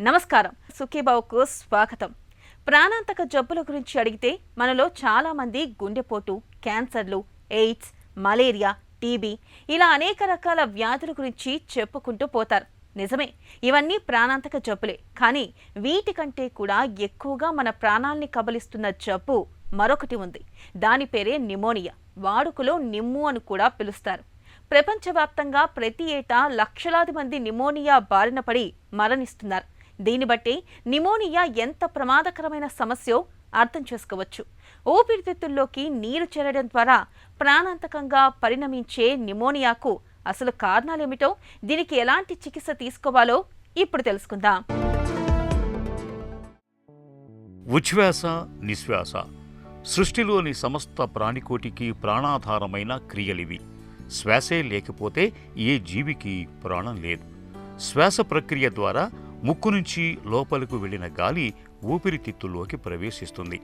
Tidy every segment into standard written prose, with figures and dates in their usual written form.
నమస్కారం. సుఖీబావుకు స్వాగతం. ప్రాణాంతక జబ్బుల గురించి అడిగితే మనలో చాలా మంది గుండెపోటు, క్యాన్సర్లు, ఎయిడ్స్, మలేరియా, టీబీ ఇలా అనేక రకాల వ్యాధుల గురించి చెప్పుకుంటూ పోతారు. నిజమే, ఇవన్నీ ప్రాణాంతక జబ్బులే. కానీ వీటికంటే కూడా ఎక్కువగా మన ప్రాణాల్ని కబలిస్తున్న జబ్బు మరొకటి ఉంది. దాని పేరే నిమోనియా. వాడుకలో నిమ్ము అని కూడా పిలుస్తారు. ప్రపంచవ్యాప్తంగా ప్రతి ఏటా లక్షలాది మంది నిమోనియా బారిన పడి మరణిస్తున్నారు. దీన్ని బట్టి నిమోనియా ఎంత ప్రమాదకరమైన సమస్యో అర్థం చేసుకోవచ్చు. ఊపిరితిత్తుల్లోకి నీరు చేరడం ద్వారా ప్రాణాంతకంగా పరిణమించే నిమోనియాకు అసలు కారణాలేమిటో, దీనికి ఎలాంటి చికిత్స తీసుకోవాలో ఇప్పుడు తెలుసుకుందాం. ఉచ్ఛ్వాస, నిశ్వాస సృష్టిలోని సమస్త ప్రాణికోటికి ప్రాణాధారమైన క్రియలివి. శ్వాసే లేకపోతే ఏ జీవికి ప్రాణం లేదు. శ్వాస ప్రక్రియ ద్వారా ముక్కు నుంచి లోపలకు వెళ్లిన గాలి ఊపిరితిత్తుల్లోకి ప్రవేశిస్తుంది.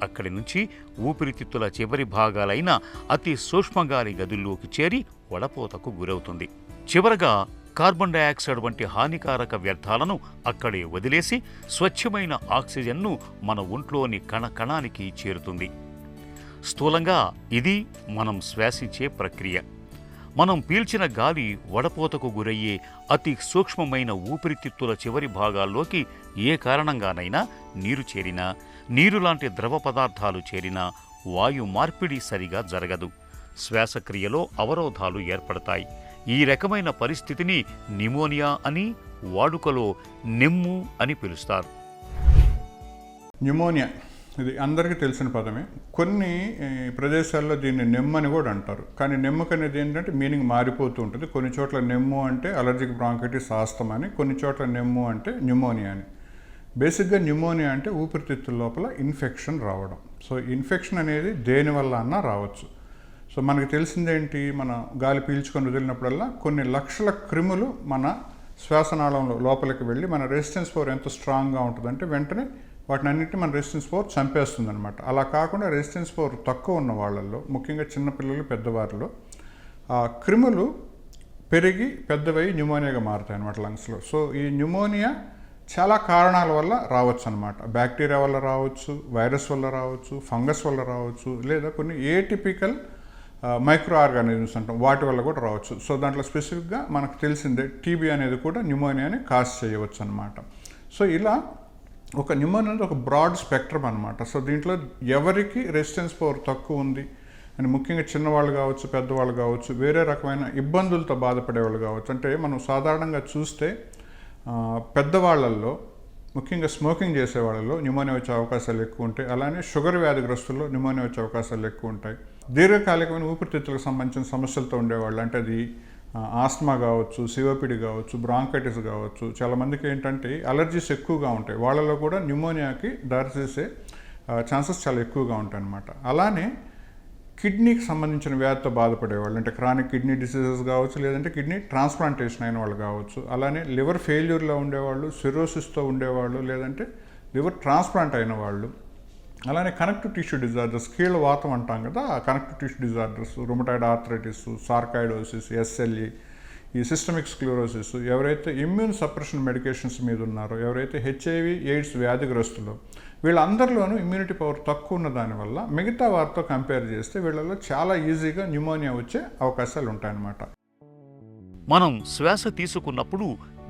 అక్కడి నుంచి ఊపిరితిత్తుల చివరి భాగాలైన అతి సూక్ష్మగాలి గదుల్లోకి చేరి వడపోతకు గురవుతుంది. చివరగా కార్బన్ డయాక్సైడ్ వంటి హానికారక వ్యర్థాలను అక్కడే వదిలేసి స్వచ్ఛమైన ఆక్సిజన్ను మన ఒంట్లోని కణకణానికి చేరుతుంది. స్థూలంగా ఇది మనం శ్వాసించే ప్రక్రియ. మనం పీల్చిన గాలి వడపోతకు గురయ్యే అతి సూక్ష్మమైన ఊపిరితిత్తుల చివరి భాగాల్లోకి ఏ కారణంగానైనా నీరు చేరినా, నీరు లాంటి ద్రవ పదార్థాలు చేరినా వాయు మార్పిడి సరిగా జరగదు. శ్వాసక్రియలో అవరోధాలు ఏర్పడతాయి. ఈ రకమైన పరిస్థితిని నిమోనియా అని, వాడుకలో నిమ్ము అని పిలుస్తారు. న్యూమోనియా ఇది అందరికీ తెలిసిన పదమే. కొన్ని ప్రదేశాల్లో దీన్ని నెమ్ము అని కూడా అంటారు. కానీ నెమ్ముకు అనేది ఏంటంటే మీనింగ్ మారిపోతూ ఉంటుంది. కొన్ని చోట్ల నెమ్ము అంటే అలర్జిక్ బ్రాంకైటిస్, ఆస్తమా అని, కొన్ని చోట్ల నెమ్ము అంటే న్యూమోనియా అని. బేసిక్గా న్యూమోనియా అంటే ఊపిరితిత్తుల లోపల ఇన్ఫెక్షన్ రావడం. సో ఇన్ఫెక్షన్ అనేది దేనివల్ల అన్నా రావచ్చు. సో మనకు తెలిసిందేంటి, మన గాలి పీల్చుకొని వదిలినప్పుడల్లా కొన్ని లక్షల క్రిములు మన శ్వాసనాళంలో లోపలికి వెళ్ళి మన రెసిస్టెన్స్ పవర్ ఎంత స్ట్రాంగ్గా ఉంటుందంటే వెంటనే వాటిని అన్నింటినీ మన రెసిస్టెన్స్ పవర్ చంపేస్తుంది అనమాట. అలా కాకుండా రెసిస్టెన్స్ పవర్ తక్కువ ఉన్న వాళ్ళల్లో, ముఖ్యంగా చిన్నపిల్లలు, పెద్దవారిలో క్రిములు పెరిగి పెద్దవై న్యూమోనియాగా మారుతాయి అన్నమాట లంగ్స్లో. సో ఈ న్యూమోనియా చాలా కారణాల వల్ల రావచ్చు అనమాట. బ్యాక్టీరియా వల్ల రావచ్చు, వైరస్ వల్ల రావచ్చు, ఫంగస్ వల్ల రావచ్చు, లేదా కొన్ని ఏటిపికల్ మైక్రో ఆర్గానిజమ్స్ అంటాం, వాటి వల్ల కూడా రావచ్చు. సో దాంట్లో స్పెసిఫిక్గా మనకు తెలిసిందే టీబీ అనేది కూడా న్యూమోనియాని కాజ్ చేయవచ్చు అనమాట. సో ఇలా ఒక న్యూమోనియా అనేది ఒక బ్రాడ్ స్పెక్ట్రమ్ అనమాట. సో దీంట్లో ఎవరికి రెసిస్టెన్స్ పవర్ తక్కువ ఉంది అని, ముఖ్యంగా చిన్నవాళ్ళు కావచ్చు, పెద్దవాళ్ళు కావచ్చు, వేరే రకమైన ఇబ్బందులతో బాధపడేవాళ్ళు కావచ్చు. అంటే మనం సాధారణంగా చూస్తే పెద్దవాళ్ళల్లో, ముఖ్యంగా స్మోకింగ్ చేసే వాళ్ళలో న్యూమోనియా వచ్చే అవకాశాలు ఎక్కువ ఉంటాయి. అలానే షుగర్ వ్యాధిగ్రస్తుల్లో న్యూమోనియా వచ్చే అవకాశాలు ఎక్కువ ఉంటాయి. దీర్ఘకాలికమైన ఊపిరితిత్తులకు సంబంధించిన సమస్యలతో ఉండేవాళ్ళు, అంటే అది ఆస్మా కావచ్చు, సిఓపిడి కావచ్చు, బ్రాంకైటిస్ కావచ్చు, చాలామందికి ఏంటంటే అలర్జీస్ ఎక్కువగా ఉంటాయి. వాళ్ళలో కూడా న్యూమోనియాకి దారితీసే ఛాన్సెస్ చాలా ఎక్కువగా ఉంటాయి అన్నమాట. అలానే కిడ్నీకి సంబంధించిన వ్యాధితో బాధపడేవాళ్ళు, అంటే క్రానిక్ కిడ్నీ డిసీజెస్ కావచ్చు, లేదంటే కిడ్నీ ట్రాన్స్ప్లాంటేషన్ అయిన వాళ్ళు కావచ్చు, అలానే లివర్ ఫెయిల్యూర్లో ఉండేవాళ్ళు, సిరోసిస్తో ఉండేవాళ్ళు, లేదంటే లివర్ ట్రాన్స్ప్లాంట్ అయిన వాళ్ళు, అలానే కనెక్టివ్ టిష్యూ డిజార్డర్స్, కీళ్ళ వాతం అంటాం కదా, ఆ connective tissue disorders, rheumatoid arthritis, sarcoidosis, SLE, ఈ సిస్టమిక్ స్క్లెరోసిస్, ఎవరైతే ఇమ్యూన్ సప్రెషన్ మెడికేషన్స్ మీద ఉన్నారో, ఎవరైతే హెచ్ఐవి ఎయిడ్స్ వ్యాధిగ్రస్తులో, వీళ్ళందరిలోనూ ఇమ్యూనిటీ పవర్ తక్కువ ఉన్న దానివల్ల మిగతా వారితో కంపేర్ చేస్తే వీళ్ళలో చాలా ఈజీగా న్యూమోనియా వచ్చే అవకాశాలు ఉంటాయన్నమాట. మనం శ్వాస తీసుకున్నప్పుడు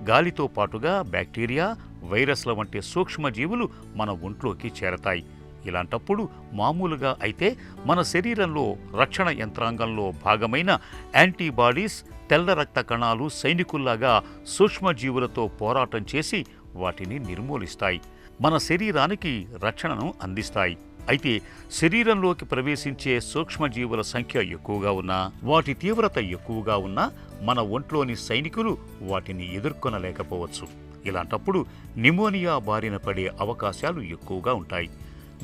గాలితో పాటుగా బ్యాక్టీరియా, వైరస్ల వంటి సూక్ష్మజీవులు మన ఒంట్లోకి చేరతాయి. ఇలాంటప్పుడు మామూలుగా అయితే మన శరీరంలో రక్షణ యంత్రాంగంలో భాగమైన యాంటీబాడీస్, తెల్ల రక్త కణాలు సైనికుల్లాగా సూక్ష్మజీవులతో పోరాటం చేసి వాటిని నిర్మూలిస్తాయి, మన శరీరానికి రక్షణను అందిస్తాయి. అయితే శరీరంలోకి ప్రవేశించే సూక్ష్మజీవుల సంఖ్య ఎక్కువగా ఉన్నా, వాటి తీవ్రత ఎక్కువగా ఉన్నా మన ఒంట్లోని సైనికులు వాటిని ఎదుర్కొనలేకపోవచ్చు. ఇలాంటప్పుడు నిమోనియా బారిన పడే అవకాశాలు ఎక్కువగా ఉంటాయి.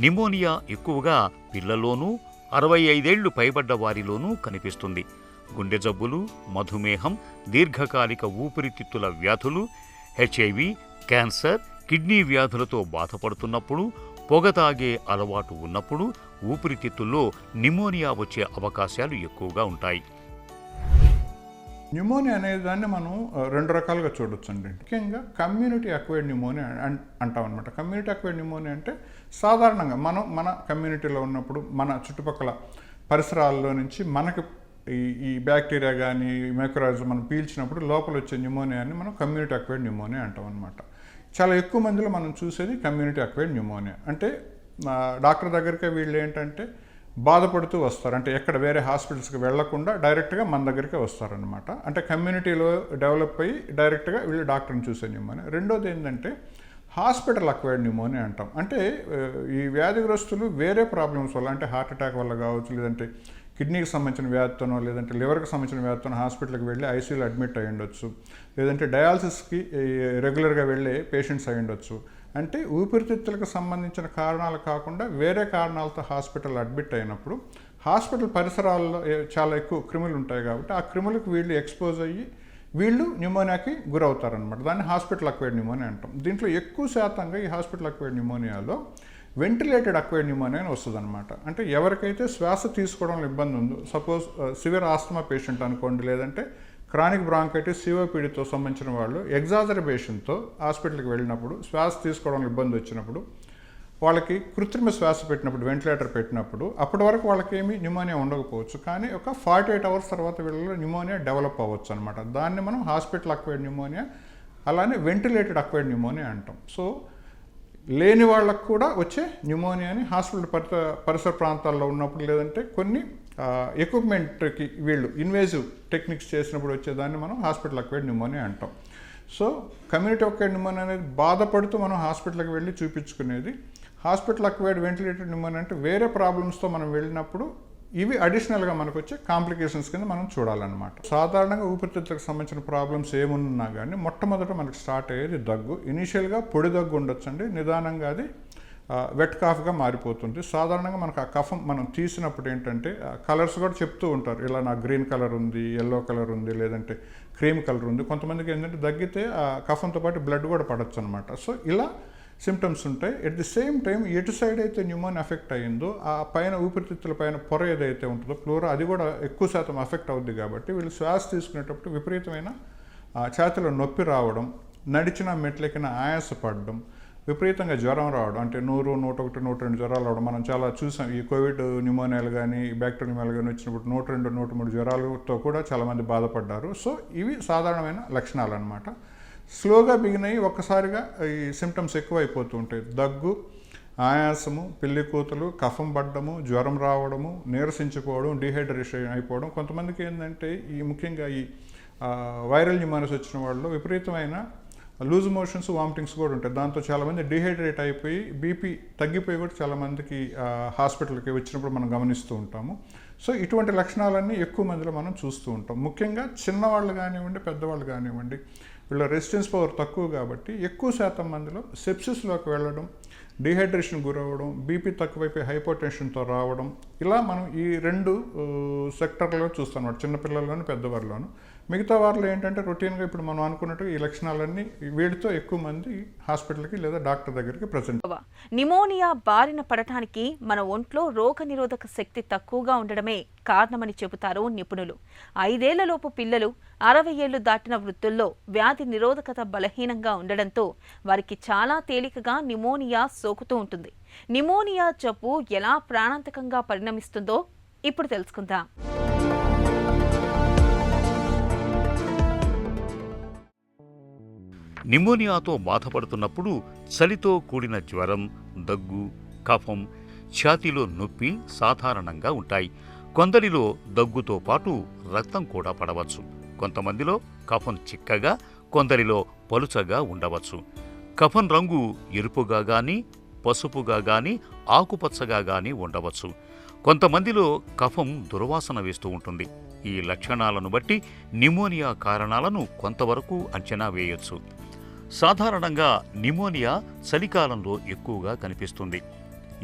నిమోనియా ఎక్కువగా పిల్లల్లోనూ, 65 ఏళ్లు పైబడ్డ వారిలోనూ కనిపిస్తుంది. గుండె జబ్బులు, మధుమేహం, దీర్ఘకాలిక ఊపిరితిత్తుల వ్యాధులు, హెచ్ఐవి, క్యాన్సర్, కిడ్నీ వ్యాధులతో బాధపడుతున్నప్పుడు, పొగ తాగే అలవాటు ఉన్నప్పుడు ఊపిరితిత్తుల్లో నిమోనియా వచ్చే అవకాశాలు ఎక్కువగా ఉంటాయి. న్యూమోనియా అనే దాన్ని మనం రెండు రకాలుగా చూడొచ్చండి. ముఖ్యంగా కమ్యూనిటీ అక్వైర్డ్ న్యూమోనియా అంటాం అనమాట. కమ్యూనిటీ అక్వైర్డ్ న్యూమోనియా అంటే సాధారణంగా మన కమ్యూనిటీలో ఉన్నప్పుడు మన చుట్టుపక్కల పరిసరాల్లో నుంచి మనకి ఈ బ్యాక్టీరియా కానీ మైక్రోఆర్గానిజం మనం పీల్చినప్పుడు లోపల వచ్చే న్యూమోనియాని మనం కమ్యూనిటీ అక్వైర్డ్ న్యూమోనియా అంటాం అనమాట. చాలా ఎక్కువ మందిలో మనం చూసేది కమ్యూనిటీ అక్వైర్డ్ న్యూమోనియా. అంటే డాక్టర్ దగ్గరికి వీళ్ళు ఏంటంటే బాధపడుతూ వస్తారు. అంటే ఎక్కడ వేరే హాస్పిటల్స్కి వెళ్లకుండా డైరెక్ట్గా మన దగ్గరికి వస్తారనమాట. అంటే కమ్యూనిటీలో డెవలప్ అయ్యి డైరెక్ట్గా వీళ్ళు డాక్టర్ని చూసే న్యూమోనియా. రెండోది ఏంటంటే హాస్పిటల్ అక్వైర్డ్ న్యూమోనియా అంటాం. అంటే ఈ వ్యాధిగ్రస్తులు వేరే ప్రాబ్లమ్స్ వల్ల, అంటే హార్ట్ అటాక్ వల్ల కావచ్చు, లేదంటే కిడ్నీకి సంబంధించిన వ్యాధితోనో, లేదంటే లివర్కి సంబంధించిన వ్యాధితోనో హాస్పిటల్కి వెళ్ళి ఐసీయూలో అడ్మిట్ అయ్యి ఉండొచ్చు, లేదంటే డయాలసిస్కి రెగ్యులర్గా వెళ్ళే పేషెంట్స్ అయి ఉండొచ్చు. అంటే ఊపిరితిత్తులకు సంబంధించిన కారణాలు కాకుండా వేరే కారణాలతో హాస్పిటల్ అడ్మిట్ అయినప్పుడు హాస్పిటల్ పరిసరాల్లో చాలా ఎక్కువ క్రిములు ఉంటాయి కాబట్టి ఆ క్రిములకు వీళ్ళు ఎక్స్పోజ్ అయ్యి వీళ్ళు న్యూమోనియాకి గురవుతారనమాట. దాన్ని హాస్పిటల్ అక్వైర్డ్ న్యూమోనియా అంటాం. దీంట్లో ఎక్కువ శాతంగా ఈ హాస్పిటల్ అక్వైర్డ్ న్యూమోనియాలో వెంటిలేటెడ్ అక్వైర్డ్ న్యూమోనియా అని వస్తుంది అనమాట. అంటే ఎవరికైతే శ్వాస తీసుకోవడంలో ఇబ్బంది ఉందో, సపోజ్ సివియర్ ఆస్తమా పేషెంట్ అనుకోండి, లేదంటే క్రానిక్ బ్రాంకైటిస్ సిఓపిడితో సంబంధించిన వాళ్ళు ఎగ్జాజర్బేషన్తో హాస్పిటల్కి వెళ్ళినప్పుడు శ్వాస తీసుకోవడంలో ఇబ్బంది వచ్చినప్పుడు వాళ్ళకి కృత్రిమ శ్వాస పెట్టినప్పుడు, వెంటిలేటర్ పెట్టినప్పుడు అప్పటి వరకు వాళ్ళకి ఏమీ న్యూమోనియా ఉండకపోవచ్చు, కానీ ఒక 48 అవర్స్ తర్వాత వీళ్ళలో న్యూమోనియా డెవలప్ అవ్వచ్చు అనమాట. దాన్ని మనం హాస్పిటల్ అక్వైర్డ్ న్యూమోనియా, అలానే వెంటిలేటెడ్ అక్వైర్డ్ న్యూమోనియా అంటాం. సో లేని వాళ్ళకు కూడా వచ్చే న్యూమోనియాని హాస్పిటల్ పరిసర ప్రాంతాల్లో ఉన్నప్పుడు, లేదంటే కొన్ని ఎక్విప్మెంట్కి వీళ్ళు ఇన్వేజివ్ టెక్నిక్స్ చేసినప్పుడు వచ్చేదాన్ని మనం హాస్పిటల్ అక్వైర్డ్ న్యూమోనియా అంటాం. సో కమ్యూనిటీ అక్వైర్డ్ న్యూమోనియా అనేది బాధపడుతూ మనం హాస్పిటల్కి వెళ్ళి చూపించుకునేది. హాస్పిటల్ అక్వైర్డ్ వెంటిలేటెడ్ న్యూమోనియా అంటే వేరే ప్రాబ్లమ్స్తో మనం వెళ్ళినప్పుడు ఇవి అడిషనల్గా మనకు వచ్చే కాంప్లికేషన్స్ కింద మనం చూడాలన్నమాట. సాధారణంగా ఊపిరితిత్తులకు సంబంధించిన ప్రాబ్లమ్స్ ఏమున్నా కానీ మొట్టమొదట మనకు స్టార్ట్ అయ్యేది దగ్గు. ఇనీషియల్గా పొడి దగ్గు ఉండొచ్చండి, నిదానంగా అది వెట్ కాఫ్గా మారిపోతుంది. సాధారణంగా మనకు ఆ కఫం మనం తీసినప్పుడు ఏంటంటే కలర్స్ కూడా చెప్తూ ఉంటారు, ఇలా నాకు గ్రీన్ కలర్ ఉంది, ఎల్లో కలర్ ఉంది, లేదంటే క్రీమ్ కలర్ ఉంది. కొంతమందికి ఏంటంటే దగ్గితే ఆ కఫంతో పాటు బ్లడ్ కూడా పడవచ్చు అనమాట. సో ఇలా సిమ్టమ్స్ ఉంటాయి. ఎట్ ది సేమ్ టైం ఎటు సైడ్ అయితే న్యూమోనియా ఎఫెక్ట్ అయ్యిందో ఆ పైన ఊపిరితిత్తుల పైన పొర ఏదైతే ఉంటుందో ప్లూరా, అది కూడా ఎక్కువ శాతం ఎఫెక్ట్ అవుద్ది. కాబట్టి వీళ్ళు శ్వాస తీసుకునేటప్పుడు విపరీతమైన ఛాతీలో నొప్పి రావడం, నడిచిన మెట్లెక్కిన ఆయాసపడడం, విపరీతంగా జ్వరం రావడం, అంటే 100, 101, 102 జ్వరాలు రావడం మనం చాలా చూసాం. ఈ కోవిడ్ న్యూమోనియాలు కానీ బ్యాక్టీరియల్ న్యూమోనియాలు కానీ వచ్చినప్పుడు 102, 103 జ్వరాలతో కూడా చాలామంది బాధపడ్డారు. సో ఇవి సాధారణమైన లక్షణాలు అనమాట. స్లోగా బిగినయి ఒక్కసారిగా ఈ సిమ్టమ్స్ ఎక్కువైపోతూ ఉంటాయి. దగ్గు, ఆయాసము, పిల్లి కూతులు, కఫం పడ్డము, జ్వరం రావడము, నీరసించిపోవడం, డీహైడ్రేషన్ అయిపోవడం. కొంతమందికి ఏంటంటే ఈ ముఖ్యంగా ఈ వైరల్ న్యూమోనియాస్ వచ్చిన వాళ్ళు విపరీతమైన లూజ్ మోషన్స్, వామిటింగ్స్ కూడా ఉంటాయి. దాంతో చాలామంది డీహైడ్రేట్ అయిపోయి బీపీ తగ్గిపోయి కూడా చాలామందికి హాస్పిటల్కి వచ్చినప్పుడు మనం గమనిస్తూ ఉంటాము. సో ఇటువంటి లక్షణాలన్నీ ఎక్కువ మందిలో మనం చూస్తూ ఉంటాం. ముఖ్యంగా చిన్నవాళ్ళు కానివ్వండి, పెద్దవాళ్ళు కానివ్వండి, వీళ్ళ రెసిస్టెన్స్ పవర్ తక్కువ కాబట్టి ఎక్కువ శాతం మందిలో సెప్సిస్లోకి వెళ్ళడం, డీహైడ్రేషన్ గురవ్వడం, బీపీ తక్కువైపోయి హైపోటెన్షన్తో రావడం, ఇలా మనం ఈ 2 సెక్టర్లో చూస్తాం, చిన్నపిల్లల్లోనూ పెద్దవారిలోనూ. మిగతా వారిలో ఏంటంటే రొటీన్గా ఇప్పుడు మనం అనుకున్నట్టు ఈ లక్షణాలన్నీ వీటితో ఎక్కువ మంది హాస్పిటల్కి లేదా డాక్టర్ దగ్గరికి ప్రజెంట్. నిమోనియా బారిన పడటానికి మన ఒంట్లో రోగనిరోధక శక్తి తక్కువగా ఉండడమే కారణమని చెబుతారు నిపుణులు. 5 ఏళ్లలోపు పిల్లలు, 60 ఏళ్లు దాటిన వృద్ధుల్లో వ్యాధి నిరోధకత బలహీనంగా ఉండడంతో వారికి చాలా తేలికగా నిమోనియా సోకుతూ ఉంటుంది. నిమోనియా జబ్బు ఎలా ప్రాణాంతకంగా పరిణమిస్తుందో ఇప్పుడు తెలుసుకుందాం. నిమోనియాతో బాధపడుతున్నప్పుడు చలితో కూడిన జ్వరం, దగ్గు, కఫం, ఛాతీలో నొప్పి సాధారణంగా ఉంటాయి. కొందరిలో దగ్గుతో పాటు రక్తం కూడా పడవచ్చు. కొంతమందిలో కఫం చిక్కగా, కొందరిలో పలుచగా ఉండవచ్చు. కఫం రంగు ఎరుపుగా గాని, పసుపుగా గాని, ఆకుపచ్చగా గాని ఉండవచ్చు. కొంతమందిలో కఫం దుర్వాసన వేస్తూ ఉంటుంది. ఈ లక్షణాలను బట్టి నిమోనియా కారణాలను కొంతవరకు అంచనా వేయొచ్చు. సాధారణంగా నిమోనియా చలికాలంలో ఎక్కువగా కనిపిస్తుంది.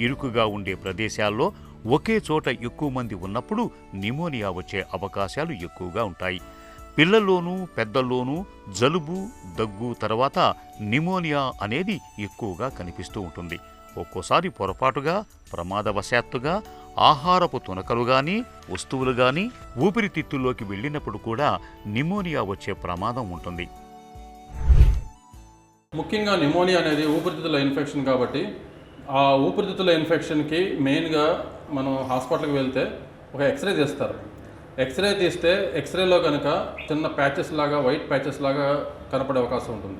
ఇరుకుగా ఉండే ప్రదేశాల్లో ఒకే చోట ఎక్కువ మంది ఉన్నప్పుడు నిమోనియా వచ్చే అవకాశాలు ఎక్కువగా ఉంటాయి. పిల్లల్లోనూ పెద్దల్లోనూ జలుబు, దగ్గు తర్వాత నిమోనియా అనేది ఎక్కువగా కనిపిస్తూ ఉంటుంది. ఒక్కోసారి పొరపాటుగా, ప్రమాదవశాత్తుగా ఆహారపు తునకలు గాని వస్తువులు గాని ఊపిరితిత్తుల్లోకి వెళ్ళినప్పుడు కూడా నిమోనియా వచ్చే ప్రమాదం ఉంటుంది. ముఖ్యంగా నిమోనియా అనేది ఊపిరితిత్తుల ఇన్ఫెక్షన్ కాబట్టి ఆ ఊపిరితిత్తుల ఇన్ఫెక్షన్కి మెయిన్గా మనం హాస్పిటల్కి వెళ్తే ఒక ఎక్స్రే తీస్తారు. ఎక్స్రే తీస్తే ఎక్స్రేలో కనుక చిన్న ప్యాచెస్ లాగా వైట్ ప్యాచెస్ లాగా కనపడే అవకాశం ఉంటుంది.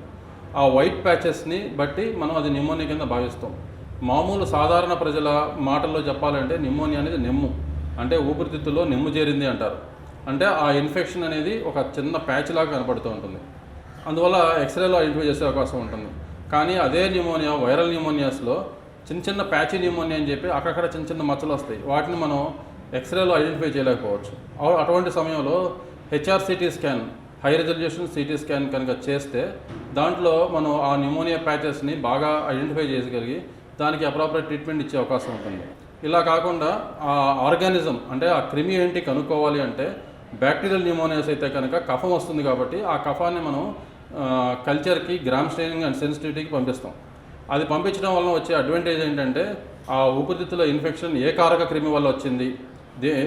ఆ వైట్ ప్యాచెస్ని బట్టి మనం అది నిమోనియా కింద భావిస్తాం. మామూలు సాధారణ ప్రజల మాటల్లో చెప్పాలంటే నిమోనియా అనేది నెమ్ము, అంటే ఊపిరితిత్తుల్లో నెమ్ము చేరింది అంటారు. అంటే ఆ ఇన్ఫెక్షన్ అనేది ఒక చిన్న ప్యాచ్ లాగా కనపడుతూ ఉంటుంది. అందువల్ల ఎక్స్రేలో ఐడెంటిఫై చేసే అవకాశం ఉంటుంది. కానీ అదే న్యూమోనియా వైరల్ న్యూమోనియాస్లో చిన్న చిన్న ప్యాచీ న్యూమోనియా అని చెప్పి అక్కడక్కడ చిన్న చిన్న మచ్చలు వస్తాయి. వాటిని మనం ఎక్స్రేలో ఐడెంటిఫై చేయలేకపోవచ్చు. అటువంటి సమయంలో HRCT scan, high resolution CT scan కనుక చేస్తే దాంట్లో మనం ఆ న్యూమోనియా ప్యాచెస్ని బాగా ఐడెంటిఫై చేయగలిగి దానికి అప్రాపరేట్ ట్రీట్మెంట్ ఇచ్చే అవకాశం ఉంటుంది. ఇలా కాకుండా ఆ ఆర్గానిజం అంటే ఆ క్రిమి ఏంటి కనుక్కోవాలి అంటే బ్యాక్టీరియల్ న్యూమోనియాస్ అయితే కనుక కఫం వస్తుంది కాబట్టి ఆ కఫాన్ని మనం కల్చర్కి గ్రామ్ స్టెయినింగ్ అండ్ సెన్సిటివిటీకి పంపిస్తాం. అది పంపించడం వల్ల వచ్చే అడ్వాంటేజ్ ఏంటంటే ఆ ఊపిరితిత్తుల ఇన్ఫెక్షన్ ఏ కారక క్రిమి వల్ల వచ్చింది,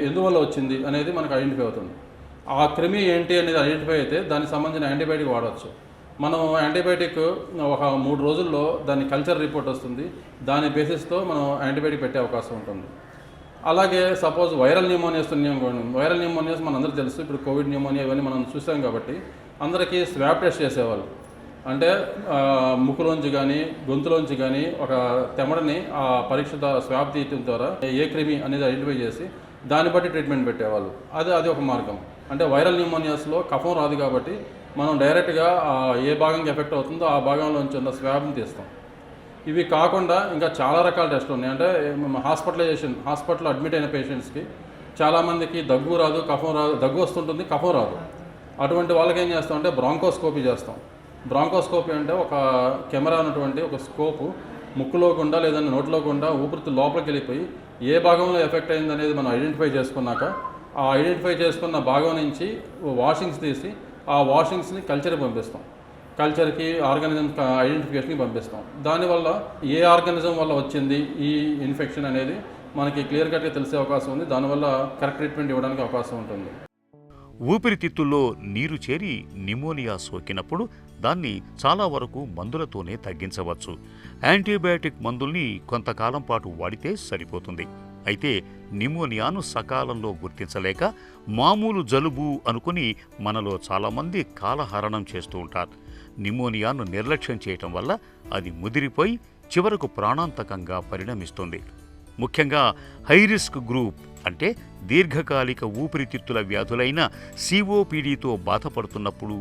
ఎందువల్ల వచ్చింది అనేది మనకు ఐడెంటిఫై అవుతుంది. ఆ క్రిమి ఏంటి అనేది ఐడెంటిఫై అయితే దానికి సంబంధించిన యాంటీబయాటిక్ వాడవచ్చు. మనం యాంటీబయాటిక్ ఒక 3 రోజుల్లో దాని కల్చర్ రిపోర్ట్ వస్తుంది. దాని బేసిస్తో మనం యాంటీబయాటిక్ పెట్టే అవకాశం ఉంటుంది. అలాగే suppose viral pneumonias viral pneumonias మనందరూ తెలుసు. ఇప్పుడు కోవిడ్ న్యూమోనియా ఇవన్నీ మనం చూసాం కాబట్టి అందరికీ స్వాబ్ టెస్ట్ చేసేవాళ్ళు. అంటే ముక్కులోంచి కానీ గొంతులోంచి కానీ ఒక తెమడని ఆ పరీక్ష స్వాబ్ తీయటం ద్వారా ఏ క్రిమి అనేది ఐడెంటిఫై చేసి దాన్ని బట్టి ట్రీట్మెంట్ పెట్టేవాళ్ళు. అది ఒక మార్గం. అంటే వైరల్ న్యూమోనియాస్లో కఫం రాదు కాబట్టి మనం డైరెక్ట్గా ఏ భాగంకి ఎఫెక్ట్ అవుతుందో ఆ భాగంలోంచి ఉన్న స్వాబ్ని తీస్తాం. ఇవి కాకుండా ఇంకా చాలా రకాల టెస్టులు ఉన్నాయి. అంటే హాస్పిటల్లో అడ్మిట్ అయిన పేషెంట్స్కి చాలామందికి దగ్గు రాదు, కఫం రాదు, దగ్గు వస్తుంటుంది, కఫం రాదు. అటువంటి వాళ్ళకి ఏం చేస్తాం అంటే బ్రాంకోస్కోపీ చేస్తాం. బ్రాంకోస్కోపీ అంటే ఒక కెమెరా ఉన్నటువంటి ఒక స్కోపు ముక్కులో గుండా లేదంటే నోట్లో గుండా ఊపిరితిత్తుల లోపలికి వెళ్ళిపోయి ఏ భాగంలో ఎఫెక్ట్ అయింది అనేది మనం ఐడెంటిఫై చేసుకున్నాక ఆ ఐడెంటిఫై చేసుకున్న భాగం నుంచి వాషింగ్స్ తీసి ఆ వాషింగ్స్ని కల్చర్కి పంపిస్తాం. కల్చర్కి ఆర్గానిజం ఐడెంటిఫికేషన్కి పంపిస్తాం. దానివల్ల ఏ ఆర్గానిజం వల్ల వచ్చింది ఈ ఇన్ఫెక్షన్ అనేది మనకి క్లియర్ కట్గా తెలిసే అవకాశం ఉంది. దానివల్ల కరెక్ట్ ట్రీట్మెంట్ ఇవ్వడానికి అవకాశం ఉంటుంది. ఊపిరితిత్తుల్లో నీరు చేరి నిమోనియా సోకినప్పుడు దాన్ని చాలా వరకు మందులతోనే తగ్గించవచ్చు. యాంటీబయాటిక్ మందుల్ని కొంతకాలం పాటు వాడితే సరిపోతుంది. అయితే నిమోనియాను సకాలంలో గుర్తించలేక మామూలు జలుబు అనుకుని మనలో చాలామంది కాలహరణం చేస్తూ ఉంటారు. నిమోనియాను నిర్లక్ష్యం చేయటం వల్ల అది ముదిరిపోయి చివరకు ప్రాణాంతకంగా పరిణమిస్తుంది. ముఖ్యంగా హైరిస్క్ గ్రూప్ అంటే దీర్ఘకాలిక ఊపిరితిత్తుల వ్యాధులైన సిఓపిడితో బాధపడుతున్నప్పుడు,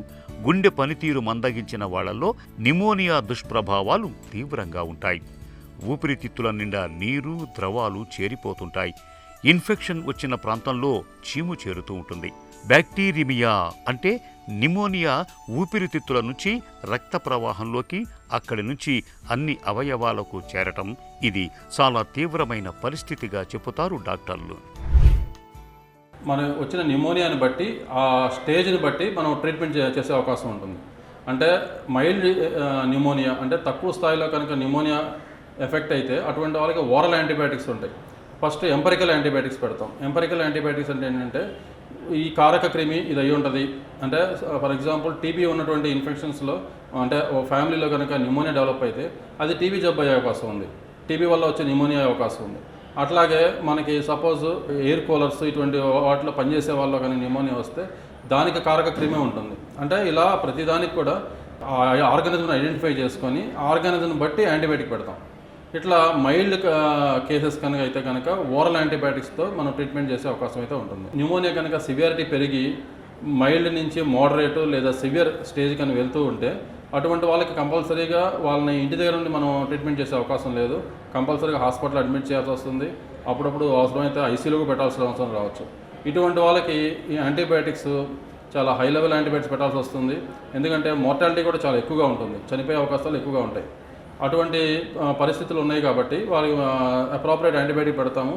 గుండె పనితీరు మందగించిన వాళ్లలో నిమోనియా దుష్ప్రభావాలు తీవ్రంగా ఉంటాయి. ఊపిరితిత్తుల నిండా నీరు, ద్రవాలు చేరిపోతుంటాయి. ఇన్ఫెక్షన్ వచ్చిన ప్రాంతంలో చీము చేరుతూ ఉంటుంది. బ్యాక్టీరిమియా అంటే నిమోనియా ఊపిరితిత్తుల నుంచి రక్త ప్రవాహంలోకి, అక్కడి నుంచి అన్ని అవయవాలకు చేరటం ఇది చాలా తీవ్రమైన పరిస్థితిగా చెబుతారు డాక్టర్లు. మనం వచ్చిన న్యూమోనియాని బట్టి ఆ స్టేజ్ని బట్టి మనం ట్రీట్మెంట్ చేసే అవకాశం ఉంటుంది. అంటే మైల్డ్ న్యూమోనియా అంటే తక్కువ స్థాయిలో కనుక న్యూమోనియా ఎఫెక్ట్ అయితే అటువంటి వాళ్ళకి ఓరల్ యాంటీబయాటిక్స్ ఉంటాయి. ఫస్ట్ ఎంపరికల్ యాంటీబయాటిక్స్ పెడతాం. ఎంపరికల్ యాంటీబయాటిక్స్ అంటే ఏంటంటే ఈ కారక క్రిమి ఇది అయి ఉంటుంది. అంటే ఫర్ ఎగ్జాంపుల్ టీబీ ఉన్నటువంటి ఇన్ఫెక్షన్స్లో అంటే ఓ ఫ్యామిలీలో కనుక న్యూమోనియా డెవలప్ అయితే అది టీబీ జబ్బు అయ్యే అవకాశం ఉంది. టీబీ వల్ల వచ్చే న్యూమోనియా అయ్యే అవకాశం ఉంది. అట్లాగే మనకి సపోజ్ ఎయిర్ కూలర్స్ ఇటువంటి వాటిలో పనిచేసే వాళ్ళు కానీ న్యూమోనియా వస్తే దానికి కారక క్రిమి ఉంటుంది. అంటే ఇలా ప్రతిదానికి కూడా ఆ ఆర్గానిజంను ఐడెంటిఫై చేసుకొని ఆర్గానిజంను బట్టి యాంటీబయాటిక్ పెడతాం. ఇట్లా మైల్డ్ కేసెస్ కనుక అయితే కనుక ఓరల్ యాంటీబయాటిక్స్తో మనం ట్రీట్మెంట్ చేసే అవకాశం అయితే ఉంటుంది. న్యూమోనియా కనుక సివియారిటీ పెరిగి మైల్డ్ నుంచి మోడరేట్ లేదా సివియర్ స్టేజ్ కనుక వెళ్తూ ఉంటే అటువంటి వాళ్ళకి కంపల్సరీగా వాళ్ళని ఇంటి దగ్గర నుండి మనం ట్రీట్మెంట్ చేసే అవకాశం లేదు. కంపల్సరీగా హాస్పిటల్ అడ్మిట్ చేయాల్సి వస్తుంది. అప్పుడప్పుడు అవసరమైతే ఐసీయూలోకి పెట్టాల్సిన అవసరం రావచ్చు. ఇటువంటి వాళ్ళకి ఈ యాంటీబయాటిక్స్ చాలా హై లెవెల్ యాంటీబయాటిక్స్ పెట్టాల్సి వస్తుంది. ఎందుకంటే మోర్టాలిటీ కూడా చాలా ఎక్కువగా ఉంటుంది, చనిపోయే అవకాశాలు ఎక్కువగా ఉంటాయి. అటువంటి పరిస్థితులు ఉన్నాయి కాబట్టి వారికి అప్రాపరేట్ యాంటీబయాటిక్ పెడతాము.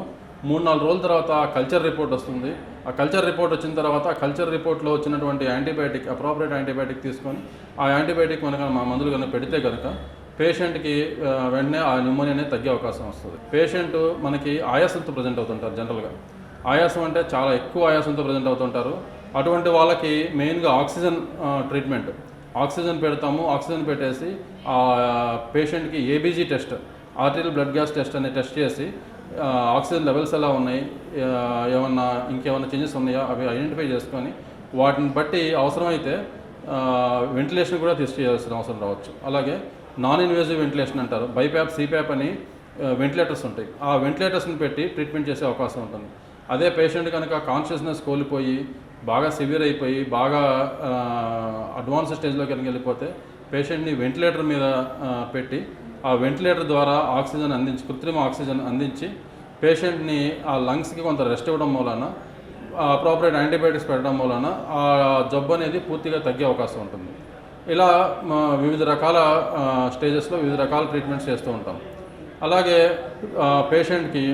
3-4 రోజుల తర్వాత కల్చర్ రిపోర్ట్ వస్తుంది. ఆ కల్చర్ రిపోర్ట్ వచ్చిన తర్వాత ఆ కల్చర్ రిపోర్ట్లో వచ్చినటువంటి యాంటీబయాటిక్ అప్రాపరేట్ యాంటీబయాటిక్ తీసుకొని ఆ యాంటీబయాటిక్ కనుక మా మందులు కనుక పెడితే కనుక పేషెంట్కి వెంటనే ఆ న్యూమోనియా అనేది తగ్గే అవకాశం వస్తుంది. పేషెంట్ మనకి ఆయాసంతో ప్రజెంట్ అవుతుంటారు. జనరల్గా ఆయాసం అంటే చాలా ఎక్కువ ఆయాసంతో ప్రజెంట్ అవుతుంటారు. అటువంటి వాళ్ళకి మెయిన్గా ఆక్సిజన్ ట్రీట్మెంట్, ఆక్సిజన్ పెడతాము. ఆక్సిజన్ పెట్టేసి ఆ పేషెంట్కి ABG test, arterial blood gas test అనే టెస్ట్ చేసి ఆక్సిజన్ లెవెల్స్ ఎలా ఉన్నాయి, ఇంకేమన్నా చేంజెస్ ఉన్నాయా అవి ఐడెంటిఫై చేసుకొని వాటిని బట్టి అవసరమైతే వెంటిలేషన్ కూడా చేయాల్సిన అవసరం రావచ్చు. అలాగే నాన్ ఇన్వేజివ్ వెంటిలేషన్ అంటారు, బైప్యాప్, సిప్యాప్ అని వెంటిలేటర్స్ ఉంటాయి. ఆ వెంటిలేటర్స్ని పెట్టి ట్రీట్మెంట్ చేసే అవకాశం ఉంటుంది. అదే పేషెంట్ కనుక కాన్షియస్నెస్ కోల్పోయి బాగా సివియర్ అయిపోయి బాగా అడ్వాన్స్ స్టేజ్లోకి వెళ్ళిపోతే పేషెంట్ని వెంటిలేటర్ మీద పెట్టి ఆ వెంటిలేటర్ ద్వారా ఆక్సిజన్ అందించి, కృత్రిమ ఆక్సిజన్ అందించి పేషెంట్ని ఆ లంగ్స్కి కొంత రెస్ట్ ఇవ్వడం మూలన, అప్రోప్రియట్ యాంటీబయాటిక్స్ పెట్టడం మూలన ఆ జబ్బు అనేది పూర్తిగా తగ్గే అవకాశం ఉంటుంది. ఇలా వివిధ రకాల స్టేజెస్లో వివిధ రకాల ట్రీట్మెంట్స్ చేస్తూ ఉంటాం. అలాగే పేషెంట్కి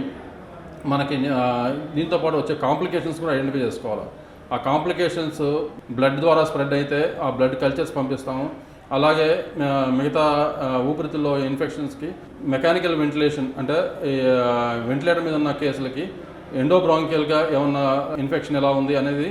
మనకి దీంతో పాటు వచ్చే కాంప్లికేషన్స్ కూడా ఐడెంటిఫై చేసుకోవాలి. ఆ కాంప్లికేషన్స్ బ్లడ్ ద్వారా స్ప్రెడ్ అయితే ఆ బ్లడ్ కల్చర్స్ పంపిస్తాము. అలాగే మిగతా ఊపిరితిత్తుల్లో ఇన్ఫెక్షన్స్కి మెకానికల్ వెంటిలేషన్ అంటే వెంటిలేటర్ మీద ఉన్న కేసులకి ఎండోబ్రాంకియల్గా ఏమన్నా ఇన్ఫెక్షన్ ఎలా ఉంది అనేది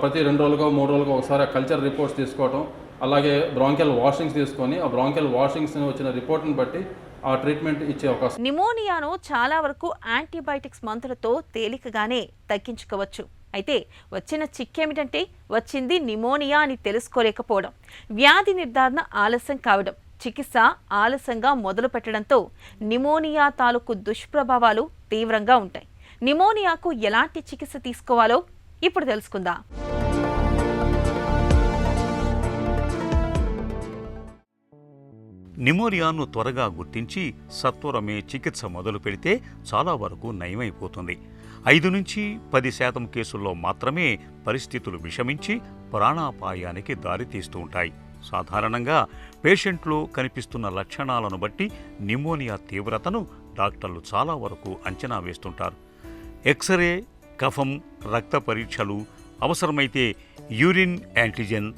ప్రతి 2 రోజులకో 3 రోజులకో ఒకసారి ఆ కల్చర్ రిపోర్ట్స్ తీసుకోవటం, అలాగే బ్రాంకియల్ వాషింగ్స్ తీసుకొని ఆ బ్రాంకియల్ వాషింగ్స్ వచ్చిన రిపోర్ట్ని బట్టి ఆ ట్రీట్మెంట్ ఇచ్చే అవకాశం. నిమోనియాను చాలా వరకు యాంటీబయాటిక్స్ మందులతో తేలికగానే తగ్గించుకోవచ్చు. అయితే వచ్చిన చిక్కేమిటంటే వచ్చింది నిమోనియా అని తెలుసుకోలేకపోవడం, వ్యాధి నిర్ధారణ ఆలస్యం కావడం, చికిత్స ఆలస్యంగా మొదలు పెట్టడంతో నిమోనియా తాలూకు దుష్ప్రభావాలు తీవ్రంగా ఉంటాయి. నిమోనియాకు ఎలాంటి చికిత్స తీసుకోవాలో ఇప్పుడు తెలుసుకుందాం. నిమోనియాను త్వరగా గుర్తించి సత్వరమే చికిత్స మొదలు పెడితే చాలా వరకు నయమైపోతుంది. 5 నుంచి 10% కేసుల్లో మాత్రమే పరిస్థితులు విషమించి ప్రాణాపాయానికి దారితీస్తూ ఉంటాయి. సాధారణంగా పేషెంట్లో కనిపిస్తున్న లక్షణాలను బట్టి నిమోనియా తీవ్రతను డాక్టర్లు చాలా వరకు అంచనా వేస్తుంటారు. ఎక్స్రే, కఫం, రక్త పరీక్షలు, అవసరమైతే యూరిన్ యాంటిజెన్,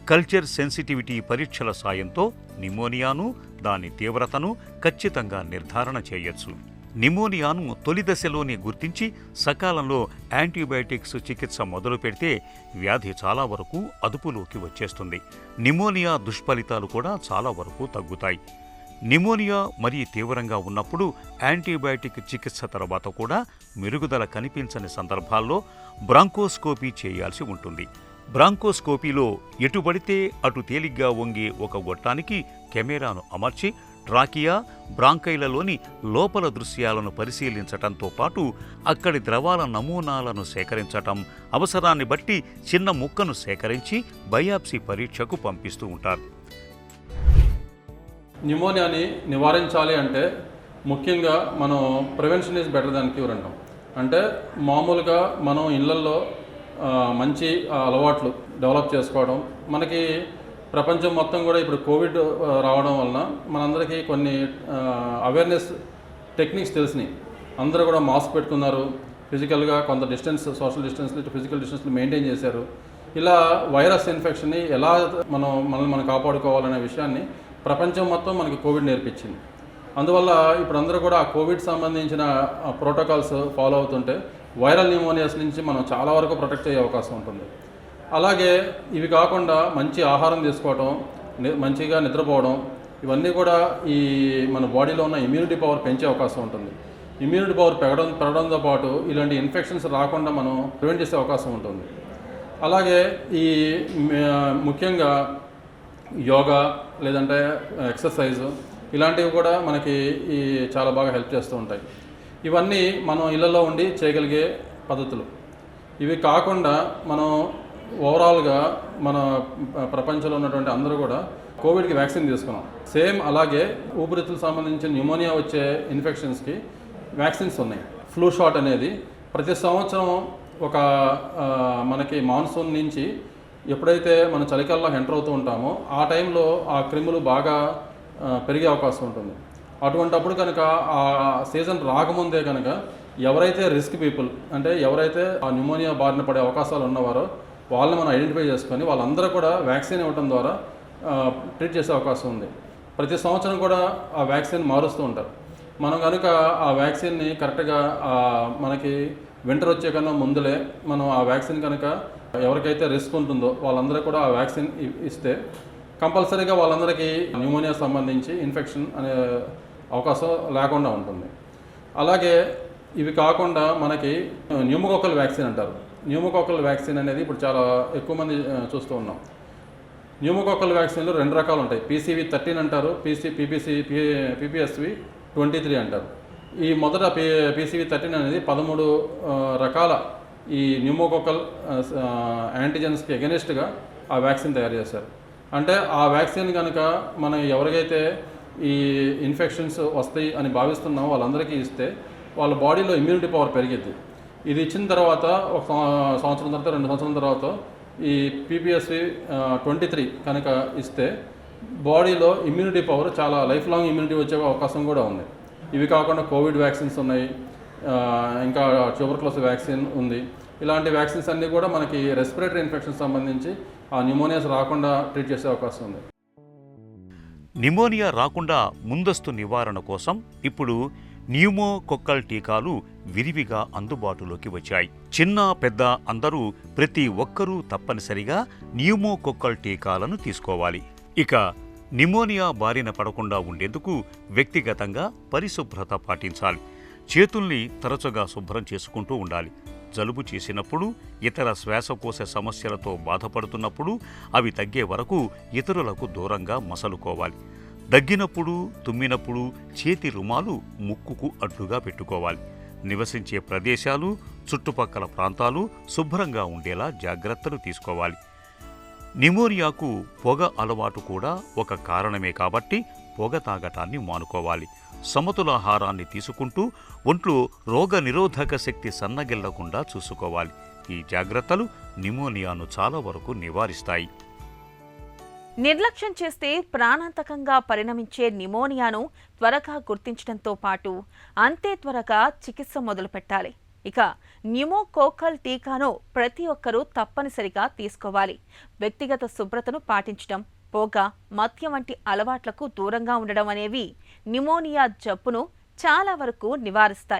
కల్చర్ సెన్సిటివిటీ పరీక్షల సాయంతో నిమోనియాను, దాని తీవ్రతను ఖచ్చితంగా నిర్ధారణ చేయొచ్చు. నిమోనియాను తొలి దశలోనే గుర్తించి సకాలంలో యాంటీబయాటిక్స్ చికిత్స మొదలు పెడితే వ్యాధి చాలా వరకు అదుపులోకి వచ్చేస్తుంది. నిమోనియా దుష్ఫలితాలు కూడా చాలా వరకు తగ్గుతాయి. నిమోనియా మరీ తీవ్రంగా ఉన్నప్పుడు యాంటీబయాటిక్ చికిత్స తర్వాత కూడా మెరుగుదల కనిపించని సందర్భాల్లో బ్రాంకోస్కోపీ చేయాల్సి ఉంటుంది. బ్రాంకోస్కోపీలో ఎటుబడితే అటు తేలిగ్గా వంగే ఒక గొట్టానికి కెమెరాను అమర్చి ట్రాకియా, బ్రాంకైలలోని లోపల దృశ్యాలను పరిశీలించటంతో పాటు అక్కడి ద్రవాల నమూనాలను సేకరించటం, అవసరాన్ని బట్టి చిన్న ముక్కను సేకరించి బయాప్సీ పరీక్షకు పంపిస్తూ ఉంటారు. న్యూమోనియాని నివారించాలి అంటే ముఖ్యంగా మనం prevention is better than cure అంటాం. అంటే మామూలుగా మనం ఇళ్లల్లో మంచి అలవాట్లు డెవలప్ చేసుకోవడం, మనకి ప్రపంచం మొత్తం కూడా ఇప్పుడు కోవిడ్ రావడం వలన మనందరికీ కొన్ని అవేర్నెస్ టెక్నిక్స్ తెలిసినాయి. అందరూ కూడా మాస్క్ పెట్టుకున్నారు, ఫిజికల్గా కొంత distance, social distance, physical distance maintain చేశారు. ఇలా వైరస్ ఇన్ఫెక్షన్ని ఎలా మనం కాపాడుకోవాలనే విషయాన్ని ప్రపంచం మొత్తం మనకి కోవిడ్ నేర్పించింది. అందువల్ల ఇప్పుడు అందరూ కూడా ఆ కోవిడ్ సంబంధించిన ప్రోటోకాల్స్ ఫాలో అవుతుంటే వైరల్ న్యూమోనియాస్ నుంచి మనం చాలా వరకు ప్రొటెక్ట్ అయ్యే అవకాశం ఉంటుంది. అలాగే ఇవి కాకుండా మంచి ఆహారం తీసుకోవడం, మంచిగా నిద్రపోవడం, ఇవన్నీ కూడా ఈ మన బాడీలో ఉన్న ఇమ్యూనిటీ పవర్ పెంచే అవకాశం ఉంటుంది. ఇమ్యూనిటీ పవర్ పెరగడంతో పాటు ఇలాంటి ఇన్ఫెక్షన్స్ రాకుండా మనం ప్రివెంట్ చేసే అవకాశం ఉంటుంది. అలాగే ఈ ముఖ్యంగా యోగా లేదంటే ఎక్సర్సైజు ఇలాంటివి కూడా మనకి ఈ చాలా బాగా హెల్ప్ చేస్తూ ఉంటాయి. ఇవన్నీ మనం ఇళ్లలో ఉండి చేయగలిగే పద్ధతులు. ఇవి కాకుండా మనం ఓవరాల్గా మన ప్రపంచంలో ఉన్నటువంటి అందరూ కూడా కోవిడ్కి వ్యాక్సిన్ తీసుకున్నాం. సేమ్ అలాగే ఊపిరితిత్తులకు సంబంధించిన న్యూమోనియా వచ్చే ఇన్ఫెక్షన్స్కి వ్యాక్సిన్స్ ఉన్నాయి. ఫ్లూ షాట్ అనేది ప్రతి సంవత్సరం ఒక మనకి మాన్సూన్ నుంచి ఎప్పుడైతే మనం చలికాలంలో ఎంటర్ అవుతూ ఉంటామో ఆ టైంలో ఆ క్రిములు బాగా పెరిగే అవకాశం ఉంటుంది. అటువంటప్పుడు కనుక ఆ సీజన్ రాకముందే కనుక ఎవరైతే రిస్క్ పీపుల్ అంటే ఎవరైతే ఆ న్యూమోనియా బారిన పడే అవకాశాలు ఉన్నవారో వాళ్ళని మనం ఐడెంటిఫై చేసుకొని వాళ్ళందరూ కూడా వ్యాక్సిన్ ఇవ్వడం ద్వారా ట్రీట్ చేసే అవకాశం ఉంది. ప్రతి సంవత్సరం కూడా ఆ వ్యాక్సిన్ మారుస్తూ ఉంటారు. మనం కనుక ఆ వ్యాక్సిన్ని కరెక్ట్గా మనకి వింటర్ వచ్చే కన్నా ముందులే మనం ఆ వ్యాక్సిన్ కనుక ఎవరికైతే రిస్క్ ఉంటుందో వాళ్ళందరూ కూడా ఆ వ్యాక్సిన్ ఇస్తే కంపల్సరీగా వాళ్ళందరికీ న్యూమోనియా సంబంధించి ఇన్ఫెక్షన్ అనే అవకాశం లేకుండా ఉంటుంది. అలాగే ఇవి కాకుండా మనకి న్యూమోకోకల్ వ్యాక్సిన్ అంటారు. న్యూమోకోకల్ వ్యాక్సిన్ అనేది ఇప్పుడు చాలా ఎక్కువ మంది చూస్తూ ఉన్నాం. న్యూమోకోకల్ వ్యాక్సిన్లు 2 రకాలు ఉంటాయి. PCV13 అంటారు, PPSV 23 అంటారు. ఈ మొదట PCV13 అనేది 13 రకాల ఈ న్యూమోకోకల్ యాంటీజెన్స్కి ఎగెనిస్ట్గా ఆ వ్యాక్సిన్ తయారు చేశారు. అంటే ఆ వ్యాక్సిన్ కనుక మనం ఎవరికైతే ఈ ఇన్ఫెక్షన్స్ వస్తాయి అని భావిస్తున్నామో వాళ్ళందరికీ ఇస్తే వాళ్ళ బాడీలో ఇమ్యూనిటీ పవర్ పెరిగిద్ది. ఇది ఇచ్చిన తర్వాత ఒక సంవత్సరం తర్వాత 2 సంవత్సరాల తర్వాత ఈ PPSV 23 కనుక ఇస్తే బాడీలో ఇమ్యూనిటీ పవర్ చాలా లైఫ్ లాంగ్ ఇమ్యూనిటీ వచ్చే అవకాశం కూడా ఉంది. ఇవి కాకుండా కోవిడ్ వ్యాక్సిన్స్ ఉన్నాయి, ఇంకా ట్యూబర్క్లోసిస్ వ్యాక్సిన్ ఉంది. ఇలాంటి వ్యాక్సిన్స్ అన్నీ కూడా మనకి రెస్పిరేటరీ ఇన్ఫెక్షన్ సంబంధించి ఆ న్యూమోనియాస్ రాకుండా ట్రీట్ చేసే అవకాశం ఉంది. నిమోనియా రాకుండా ముందస్తు నివారణ కోసం ఇప్పుడు న్యూమోకోకల్ టీకాలు విరివిగా అందుబాటులోకి వచ్చాయి. చిన్న పెద్ద అందరూ ప్రతి ఒక్కరూ తప్పనిసరిగా న్యూమోకోకల్ టీకాలను తీసుకోవాలి. ఇక నిమోనియా బారిన పడకుండా ఉండేందుకు వ్యక్తిగతంగా పరిశుభ్రత పాటించాలి. చేతుల్ని తరచుగా శుభ్రం చేసుకుంటూ ఉండాలి. జలుబు చేసినప్పుడు, ఇతర శ్వాసకోశ సమస్యలతో బాధపడుతున్నప్పుడు అవి తగ్గే వరకు ఇతరులకు దూరంగా మసలుకోవాలి. దగ్గినప్పుడు, తుమ్మినప్పుడు చేతి రుమాలు ముక్కుకు అడ్డుగా పెట్టుకోవాలి. నివసించే ప్రదేశాలు, చుట్టుపక్కల ప్రాంతాలు శుభ్రంగా ఉండేలా జాగ్రత్తలు తీసుకోవాలి. నిమోనియాకు పొగ అలవాటు కూడా ఒక కారణమే కాబట్టి పొగ తాగటాన్ని మానుకోవాలి. సమతులాహారాన్ని తీసుకుంటూ ఒంట్లో రోగ నిరోధక శక్తి సన్నగిల్లకుండా చూసుకోవాలి. ఈ జాగ్రత్తలు నిమోనియాను చాలా వరకు నివారిస్తాయి. నిర్లక్ష్యం చేస్తే ప్రాణాంతకంగా పరిణమించే నిమోనియాను త్వరగా గుర్తించడంతో పాటు అంతే త్వరగా చికిత్స మొదలుపెట్టాలి. ఇక న్యూమోకోకల్ టీకాను ప్రతి ఒక్కరూ తప్పనిసరిగా తీసుకోవాలి. వ్యక్తిగత శుభ్రతను పాటించడం, పొగ, మద్యం వంటి అలవాట్లకు దూరంగా ఉండడం అనేవి నిమోనియా జబ్బును చాలా వరకు నివారిస్తాయి.